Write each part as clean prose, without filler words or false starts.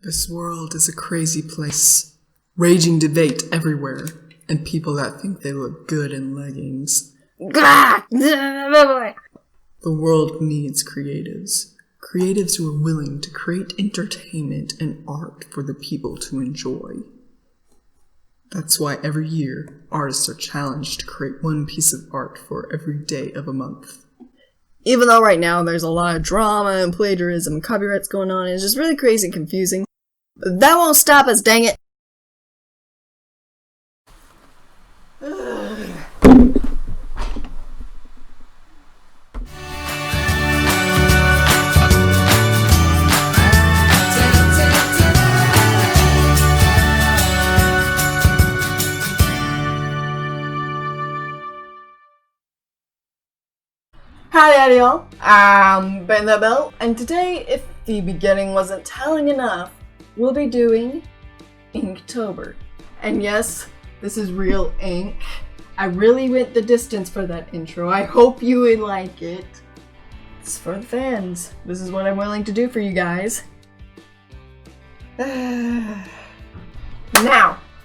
This world is a crazy place. Raging debate everywhere, and people that think they look good in leggings. The world needs creatives. Creatives who are willing to create entertainment and art for the people to enjoy. That's why every year, artists are challenged to create one piece of art for every day of a month. Even though right now there's a lot of drama and plagiarism and copyrights going on, it's just really crazy and confusing. But that won't stop us, dang it! Hi Daddy y'all, I'm PaintThatBell, and today, if the beginning wasn't telling enough, we'll be doing Inktober. And yes, this is real ink. I really went the distance for that intro. I hope you would like it. It's for the fans. This is what I'm willing to do for you guys. Now,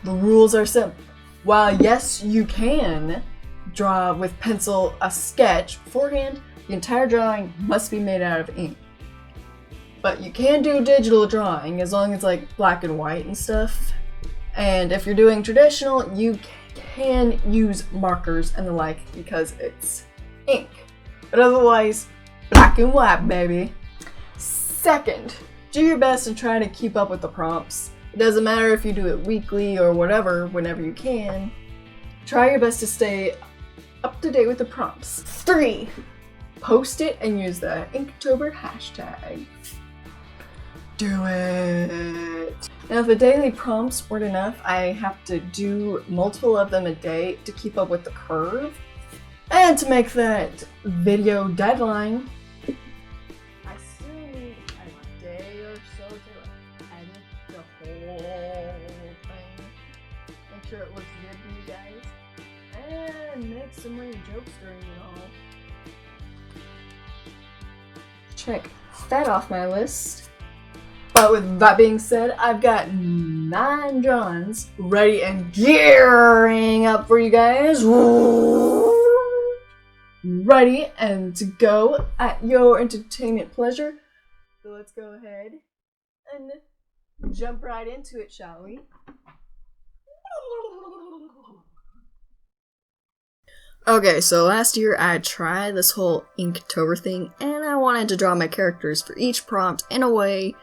the rules are simple. While yes, you can draw with pencil a sketch beforehand, the entire drawing must be made out of ink. But you can do digital drawing as long as like black and white and stuff. And if you're doing traditional, you can use markers and the like because it's ink. But otherwise, black and white, baby. Second, do your best to try to keep up with the prompts. It doesn't matter if you do it weekly or whatever, whenever you can. Try your best to stay up to date with the prompts. 3, post it and use the Inktober hashtag. Do it! Now if the daily prompts weren't enough, I have to do multiple of them a day to keep up with the curve. And to make that video deadline, I still need a day or so to edit the whole thing. Make sure it looks good for you guys. And make some funny jokes during it all. Check that off my list. But with that being said, I've got 9 drawings ready and gearing up for you guys. Ready and to go at your entertainment pleasure. So let's go ahead and jump right into it, shall we? Okay, so last year I tried this whole Inktober thing, and I wanted to draw my characters for each prompt in a way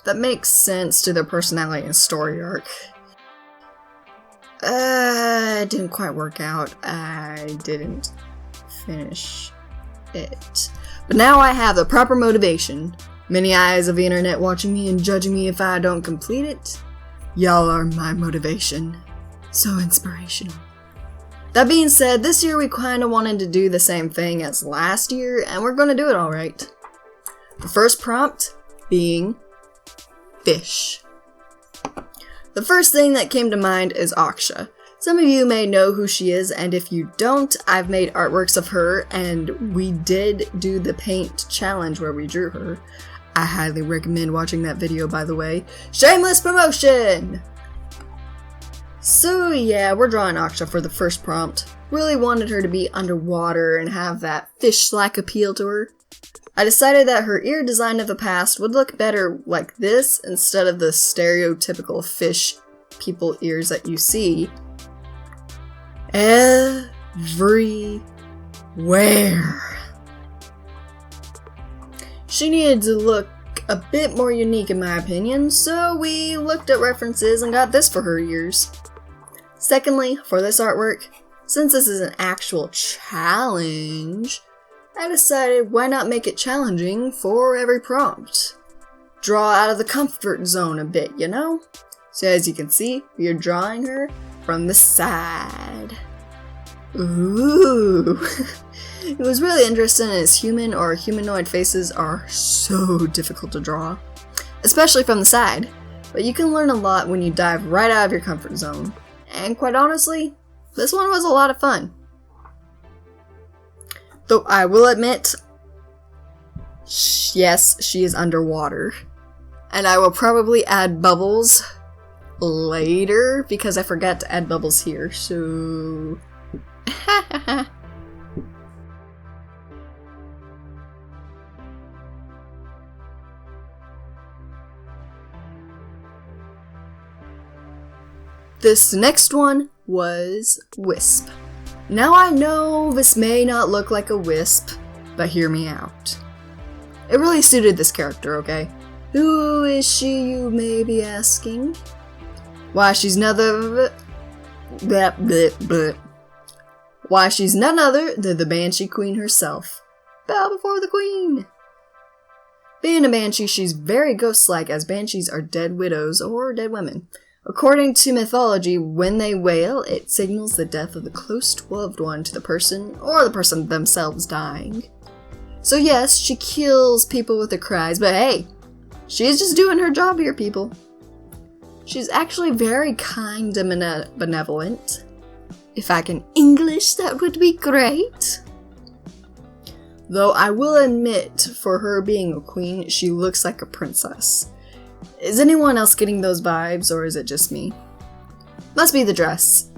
that makes sense to their personality and story arc. It didn't quite work out. I didn't finish it. But now I have the proper motivation. Many eyes of the internet watching me and judging me if I don't complete it. Y'all are my motivation. So inspirational. That being said, this year we kinda wanted to do the same thing as last year, and we're gonna do it alright. The first prompt being fish. The first thing that came to mind is Aksha. Some of you may know who she is, and if you don't, I've made artworks of her, and we did do the paint challenge where we drew her. I highly recommend watching that video, by the way. Shameless promotion! So yeah, we're drawing Aksha for the first prompt. Really wanted her to be underwater and have that fish-like appeal to her. I decided that her ear design of the past would look better like this instead of the stereotypical fish people ears that you see everywhere. She needed to look a bit more unique in my opinion, so we looked at references and got this for her ears. Secondly, for this artwork, since this is an actual challenge, I decided why not make it challenging for every prompt. Draw out of the comfort zone a bit, you know? So as you can see, we are drawing her from the side. Ooh! It was really interesting as human or humanoid faces are so difficult to draw, especially from the side, but you can learn a lot when you dive right out of your comfort zone. And quite honestly, this one was a lot of fun. Though I will admit, yes, she is underwater. And I will probably add bubbles later because I forgot to add bubbles here, so... This next one was Wisp. Now I know this may not look like a wisp, but hear me out. It really suited this character, okay? Who is she, you may be asking? Why, she's none other Why, she's none other than the Banshee Queen herself. Bow before the Queen! Being a Banshee, she's very ghost-like, as Banshees are dead widows or dead women. According to mythology, when they wail, it signals the death of the close loved one to the person, or the person themselves dying. So yes, she kills people with her cries, but hey, she's just doing her job here, people. She's actually very kind and benevolent. If I can English, that would be great. Though I will admit, for her being a queen, she looks like a princess. Is anyone else getting those vibes, or is it just me? Must be the dress.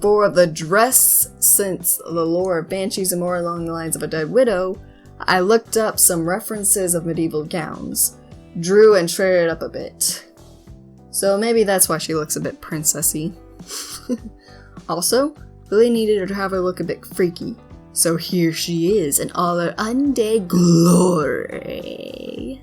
For the dress, since the lore of Banshees are more along the lines of a dead widow, I looked up some references of medieval gowns, drew and shredded it up a bit. So maybe that's why she looks a bit princessy. Also, Billy needed her to have her look a bit freaky, so here she is in all her undead glory.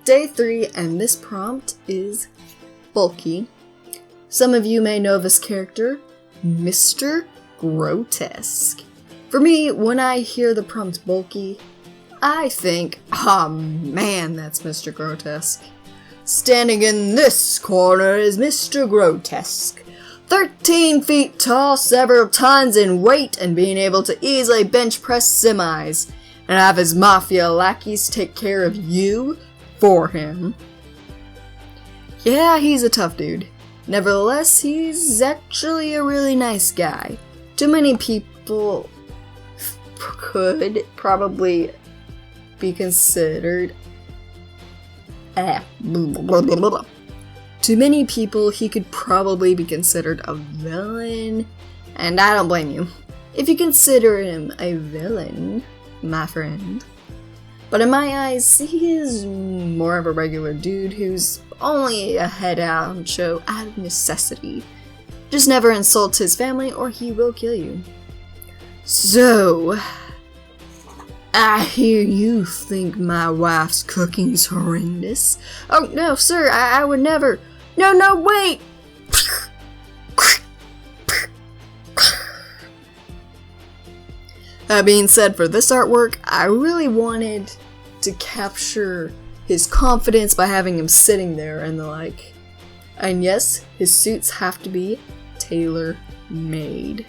Day 3, and this prompt is bulky. Some of you may know this character, Mr. Grotesque. For me, when I hear the prompt bulky, I think, oh man, that's Mr. Grotesque. Standing in this corner is Mr. Grotesque. 13 feet tall, several tons in weight, and being able to easily bench press semis, and have his mafia lackeys take care of you for him. Yeah, he's a tough dude. Nevertheless, he's actually a really nice guy. Too many people could probably be considered To many people, he could probably be considered a villain, and I don't blame you if you consider him a villain, my friend. But in my eyes, he is more of a regular dude who's only a head honcho out of necessity. Just never insult his family or he will kill you. So, I hear you think my wife's cooking's horrendous. Oh no, sir, I would never. No, wait! That being said, for this artwork, I really wanted to capture his confidence by having him sitting there and the like. And yes, his suits have to be tailor-made.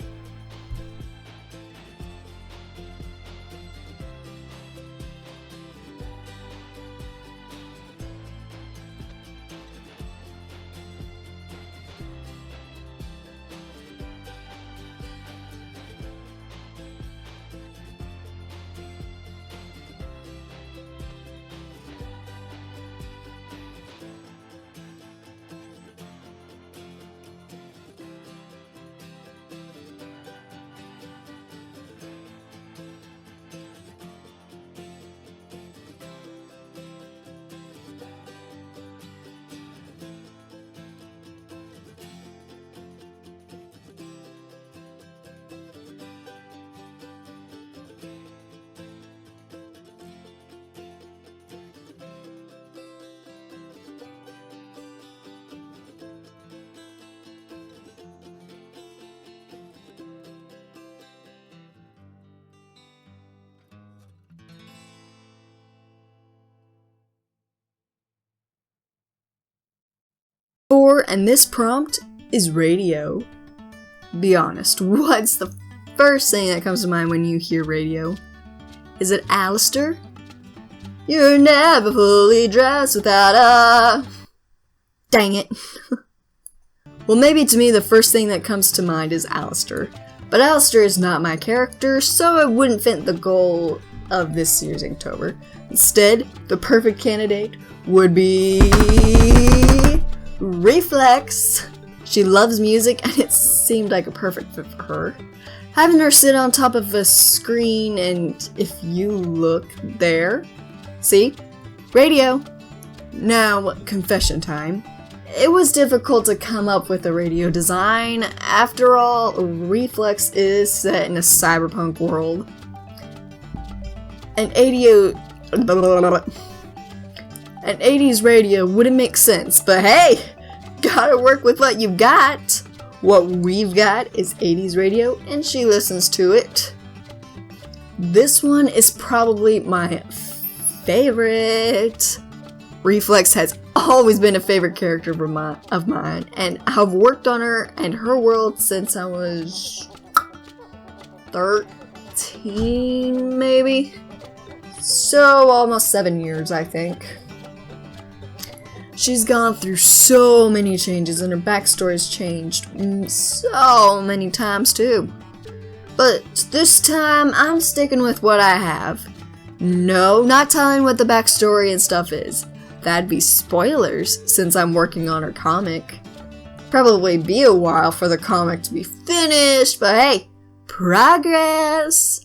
And this prompt is radio. Be honest, what's the first thing that comes to mind when you hear radio? Is it Alistair? You're never fully dressed without a... Dang it. Well, maybe to me the first thing that comes to mind is Alistair. But Alistair is not my character, so it wouldn't fit the goal of this year's Inktober. Instead, the perfect candidate would be... Reflex. She loves music and it seemed like a perfect fit for her. Having her sit on top of a screen and if you look there, see? Radio. Now, confession time. It was difficult to come up with a radio design. After all, Reflex is set in a cyberpunk world. An 80s radio wouldn't make sense, but hey, gotta work with what you've got. What we've got is 80s radio, and she listens to it. This one is probably my favorite. Reflex has always been a favorite character of mine, and I've worked on her and her world since I was 13, maybe? So, almost 7 years, I think. She's gone through so many changes and her backstory's changed so many times too. But this time, I'm sticking with what I have. No, not telling what the backstory and stuff is. That'd be spoilers since I'm working on her comic. Probably be a while for the comic to be finished, but hey, progress!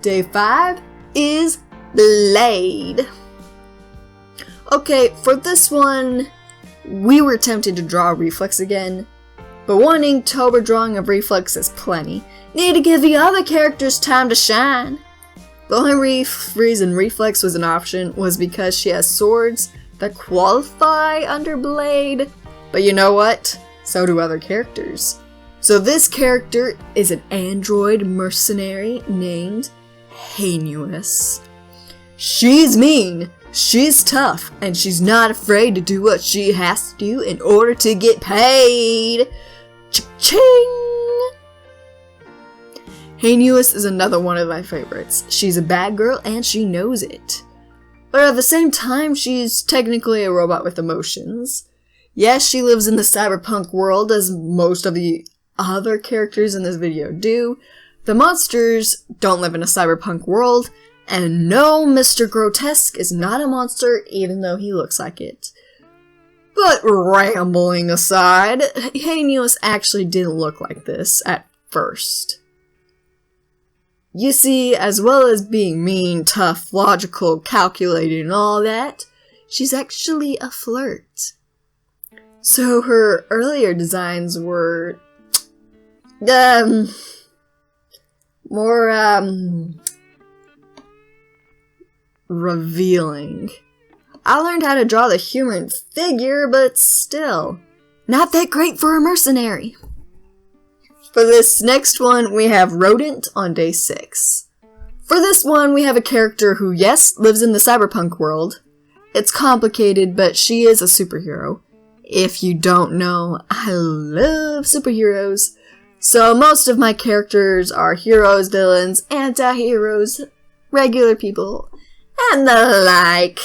Day 5 is Blade. Okay, for this one, we were tempted to draw Reflex again, but one Inktober drawing of Reflex is plenty. Need to give the other characters time to shine. The only reason Reflex was an option was because she has swords that qualify under Blade, but you know what? So do other characters. So this character is an android mercenary named Heinous. She's mean, she's tough, and she's not afraid to do what she has to do in order to get paid. Cha-ching! Heinous is another one of my favorites. She's a bad girl and she knows it. But at the same time, she's technically a robot with emotions. Yes, she lives in the cyberpunk world as most of the other characters in this video do. The monsters don't live in a cyberpunk world, and no, Mr. Grotesque is not a monster even though he looks like it. But rambling aside, Heinous actually didn't look like this at first. You see, as well as being mean, tough, logical, calculated, and all that, she's actually a flirt. So her earlier designs were more revealing. I learned how to draw the human figure, but still, not that great for a mercenary. For this next one, we have Rodent on day 6. For this one, we have a character who, yes, lives in the cyberpunk world. It's complicated, but she is a superhero. If you don't know, I love superheroes. So most of my characters are heroes, villains, anti-heroes, regular people, and the like.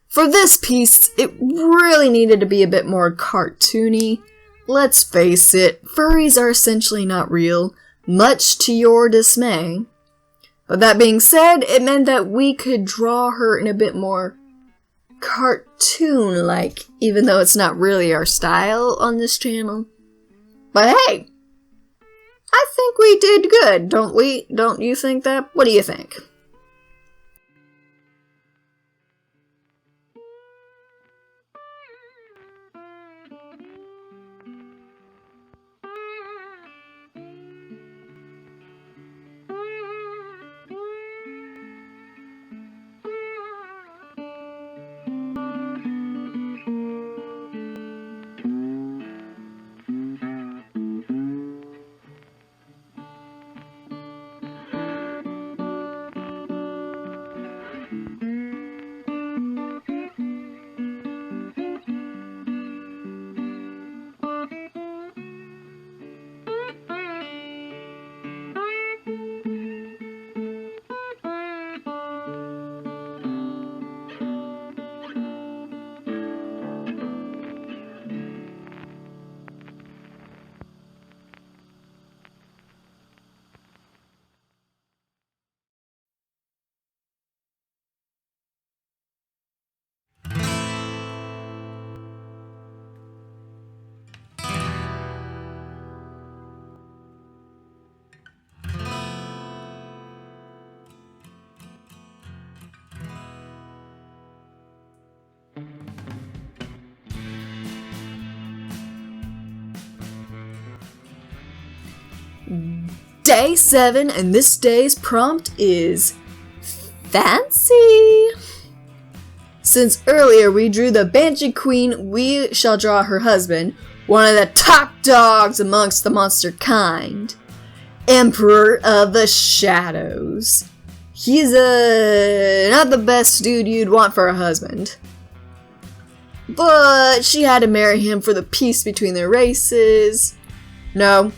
For this piece, it really needed to be a bit more cartoony. Let's face it, furries are essentially not real, much to your dismay. But that being said, it meant that we could draw her in a bit more cartoon-like, even though it's not really our style on this channel. But hey, I think we did good, don't we? Don't you think that? What do you think? Day 7, and this day's prompt is fancy. Since earlier we drew the Banshee Queen, we shall draw her husband, one of the top dogs amongst the monster kind, Emperor of the Shadows. He's not the best dude you'd want for a husband. But she had to marry him for the peace between their races. No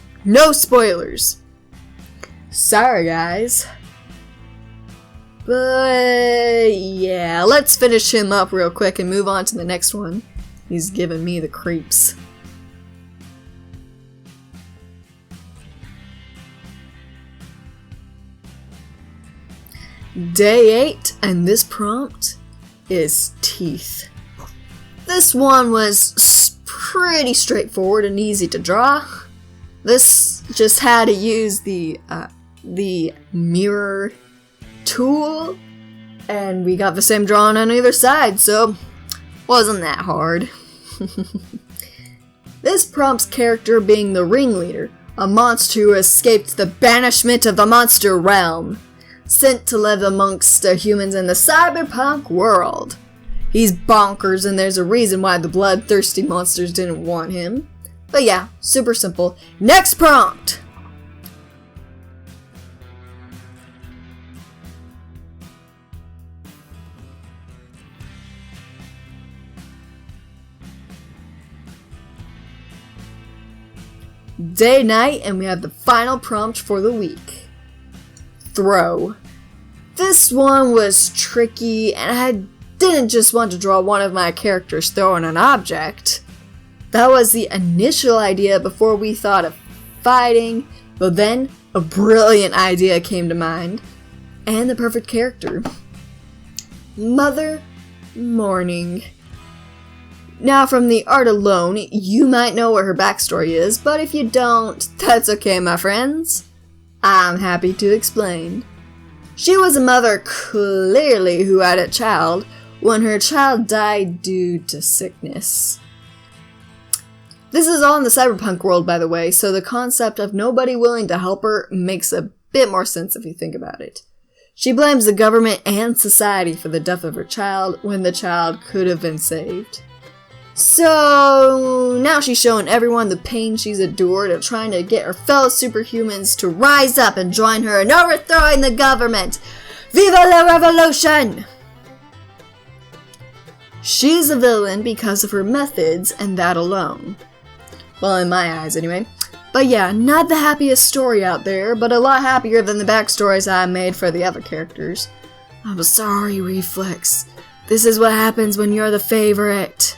spoilers. Sorry, guys. But yeah, let's finish him up real quick and move on to the next one. He's giving me the creeps. Day 8, and this prompt is teeth. This one was pretty straightforward and easy to draw. This just had to use the the mirror tool, and we got the same drawing on either side, so wasn't that hard. This prompts character being the ringleader, a monster who escaped the banishment of the monster realm, sent to live amongst the humans in the cyberpunk world. He's bonkers, and there's a reason why the bloodthirsty monsters didn't want him. But yeah, super simple. Next prompt! Day, night, and we have the final prompt for the week. Throw. This one was tricky, and I didn't just want to draw one of my characters throwing an object. That was the initial idea before we thought of fighting, but then a brilliant idea came to mind, and the perfect character. Mother Morning. Now, from the art alone, you might know what her backstory is, but if you don't, that's okay, my friends. I'm happy to explain. She was a mother, clearly, who had a child when her child died due to sickness. This is all in the cyberpunk world, by the way, so the concept of nobody willing to help her makes a bit more sense if you think about it. She blames the government and society for the death of her child when the child could have been saved. So now she's showing everyone the pain she's endured of trying to get her fellow superhumans to rise up and join her in overthrowing the government. Viva la revolution! She's a villain because of her methods and that alone. Well, in my eyes anyway. But yeah, not the happiest story out there, but a lot happier than the backstories I made for the other characters. I'm sorry, Reflex. This is what happens when you're the favorite.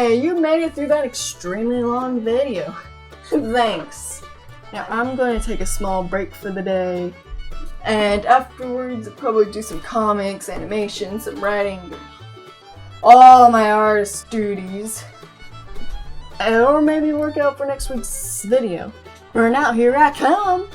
Hey, you made it through that extremely long video. Thanks. Now I'm going to take a small break for the day, and afterwards I'll probably do some comics, animation, some writing, all my artist duties, or maybe work out for next week's video. For now, here I come.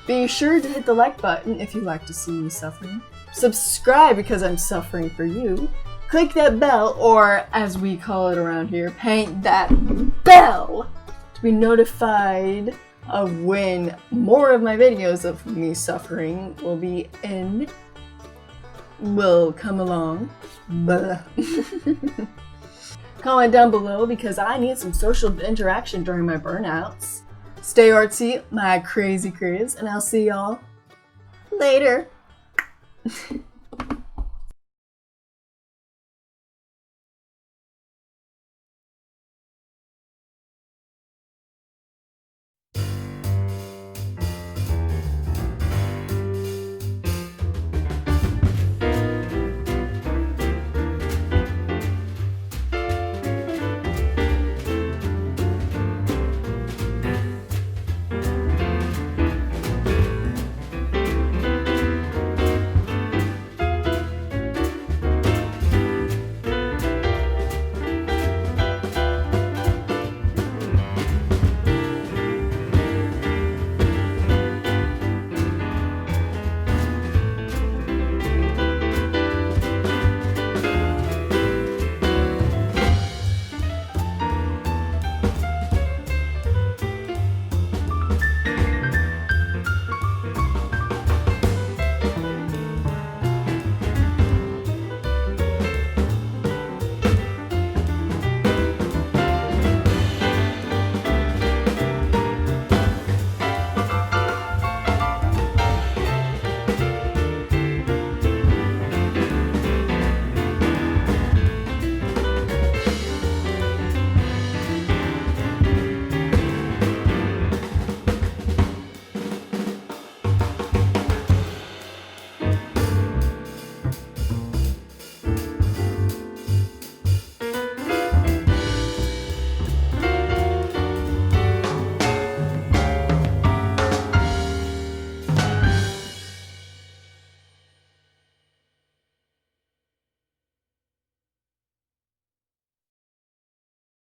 Be sure to hit the like button if you like to see me suffering. Subscribe because I'm suffering for you. Click that bell, or as we call it around here, paint that bell, to be notified of when more of my videos of me suffering will come along. Blah. Comment down below because I need some social interaction during my burnouts. Stay artsy, my crazy Chris, and I'll see y'all later.